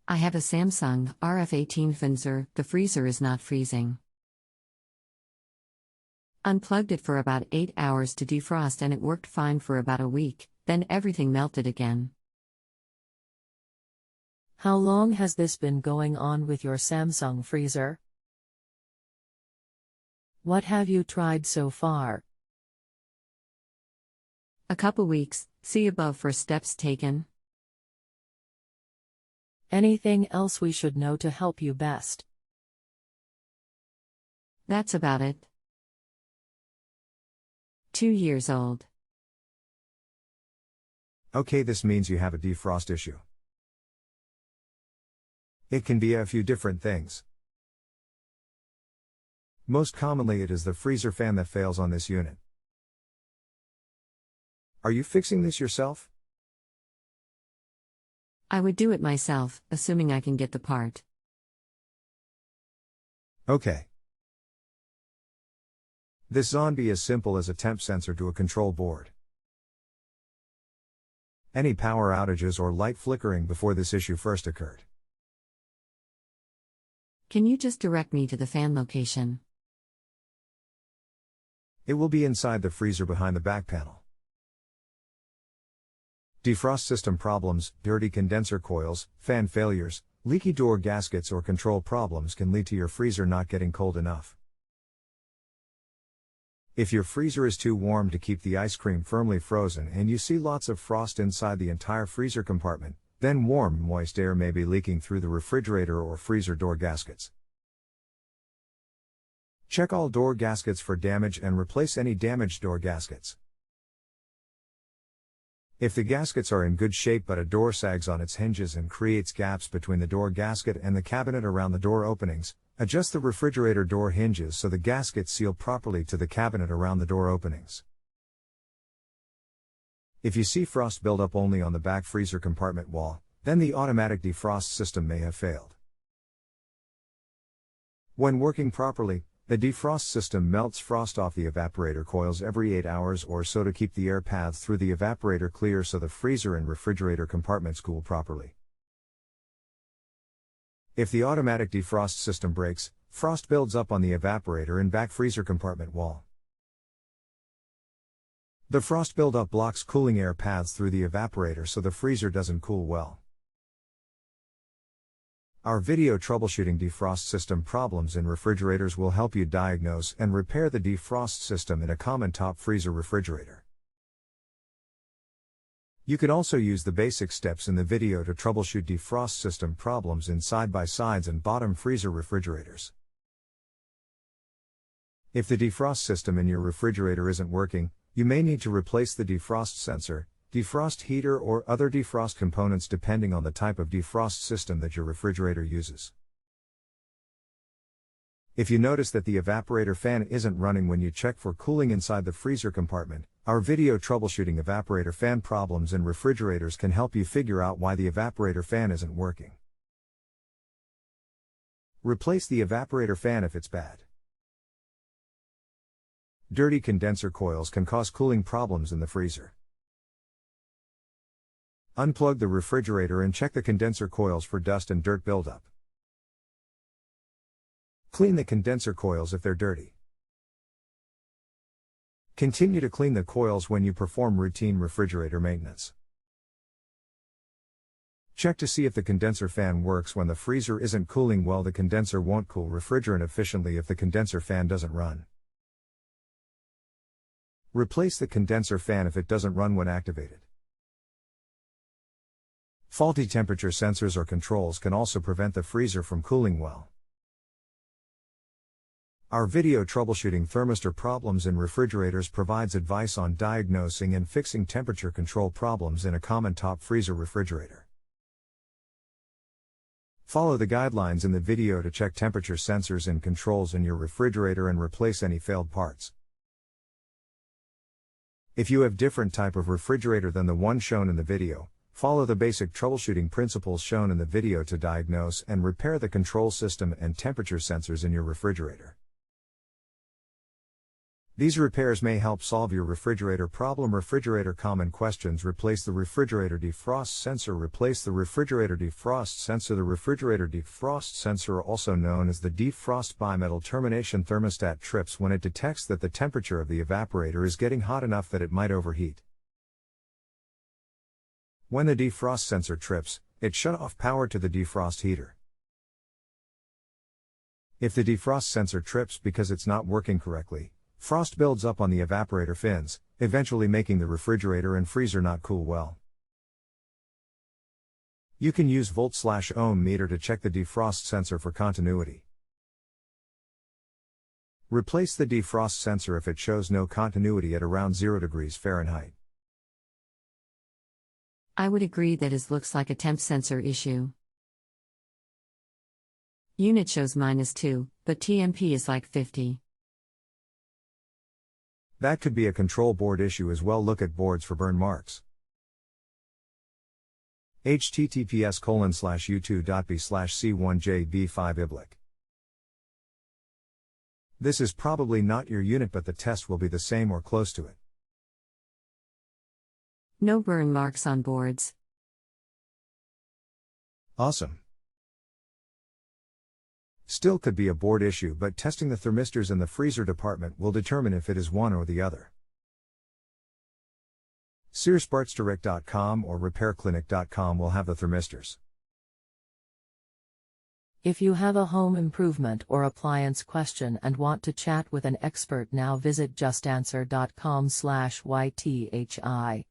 I have a Samsung RF18HFENBSR, the freezer is not freezing. Unplugged it for about 8 hours to defrost and it worked fine for about a week, then everything melted again. How long has this been going on with your Samsung freezer? What have you tried so far? A couple weeks, see above for steps taken. Anything else we should know to help you best? That's about it. 2 years old. Okay, this means you have a defrost issue. It can be a few different things. Most commonly it is the freezer fan that fails on this unit. Are you fixing this yourself? I would do it myself, assuming I can get the part. Okay. This zombie is simple as a temp sensor to a control board. Any power outages or light flickering before this issue first occurred. Can you just direct me to the fan location? It will be inside the freezer behind the back panel. Defrost system problems, dirty condenser coils, fan failures, leaky door gaskets or control problems can lead to your freezer not getting cold enough. If your freezer is too warm to keep the ice cream firmly frozen and you see lots of frost inside the entire freezer compartment, then warm, moist air may be leaking through the refrigerator or freezer door gaskets. Check all door gaskets for damage and replace any damaged door gaskets. If the gaskets are in good shape but a door sags on its hinges and creates gaps between the door gasket and the cabinet around the door openings, adjust the refrigerator door hinges so the gaskets seal properly to the cabinet around the door openings. If you see frost buildup only on the back freezer compartment wall, then the automatic defrost system may have failed. When working properly, the defrost system melts frost off the evaporator coils every 8 hours or so to keep the air paths through the evaporator clear so the freezer and refrigerator compartments cool properly. If the automatic defrost system breaks, frost builds up on the evaporator and back freezer compartment wall. The frost buildup blocks cooling air paths through the evaporator so the freezer doesn't cool well. Our video troubleshooting defrost system problems in refrigerators will help you diagnose and repair the defrost system in a common top freezer refrigerator. You can also use the basic steps in the video to troubleshoot defrost system problems in side-by-sides and bottom freezer refrigerators. If the defrost system in your refrigerator isn't working, you may need to replace the defrost sensor, defrost heater or other defrost components depending on the type of defrost system that your refrigerator uses. If you notice that the evaporator fan isn't running when you check for cooling inside the freezer compartment, our video troubleshooting evaporator fan problems in refrigerators can help you figure out why the evaporator fan isn't working. Replace the evaporator fan if it's bad. Dirty condenser coils can cause cooling problems in the freezer. Unplug the refrigerator and check the condenser coils for dust and dirt buildup. Clean the condenser coils if they're dirty. Continue to clean the coils when you perform routine refrigerator maintenance. Check to see if the condenser fan works when the freezer isn't cooling well. The condenser won't cool refrigerant efficiently if the condenser fan doesn't run. Replace the condenser fan if it doesn't run when activated. Faulty temperature sensors or controls can also prevent the freezer from cooling well. Our video troubleshooting thermistor problems in refrigerators provides advice on diagnosing and fixing temperature control problems in a common top freezer refrigerator. Follow the guidelines in the video to check temperature sensors and controls in your refrigerator and replace any failed parts. If you have different type of refrigerator than the one shown in the video, follow the basic troubleshooting principles shown in the video to diagnose and repair the control system and temperature sensors in your refrigerator. These repairs may help solve your refrigerator problem. Refrigerator common questions: replace the refrigerator defrost sensor. Replace the refrigerator defrost sensor. The refrigerator defrost sensor, also known as the defrost bimetal termination thermostat, trips when it detects that the temperature of the evaporator is getting hot enough that it might overheat. When the defrost sensor trips, it shuts off power to the defrost heater. If the defrost sensor trips because it's not working correctly, frost builds up on the evaporator fins, eventually making the refrigerator and freezer not cool well. You can use volt/ohm meter to check the defrost sensor for continuity. Replace the defrost sensor if it shows no continuity at around 0 degrees Fahrenheit. I would agree that it looks like a temp sensor issue. Unit shows -2, but TMP is like 50. That could be a control board issue as well. Look at boards for burn marks. https://u2.b/c1jb5iblik. This is probably not your unit, but the test will be the same or close to it. No burn marks on boards. Awesome. Still could be a board issue, but testing the thermistors in the freezer department will determine if it is one or the other. SearsPartsDirect.com or RepairClinic.com will have the thermistors. If you have a home improvement or appliance question and want to chat with an expert now, visit JustAnswer.com/YTHI.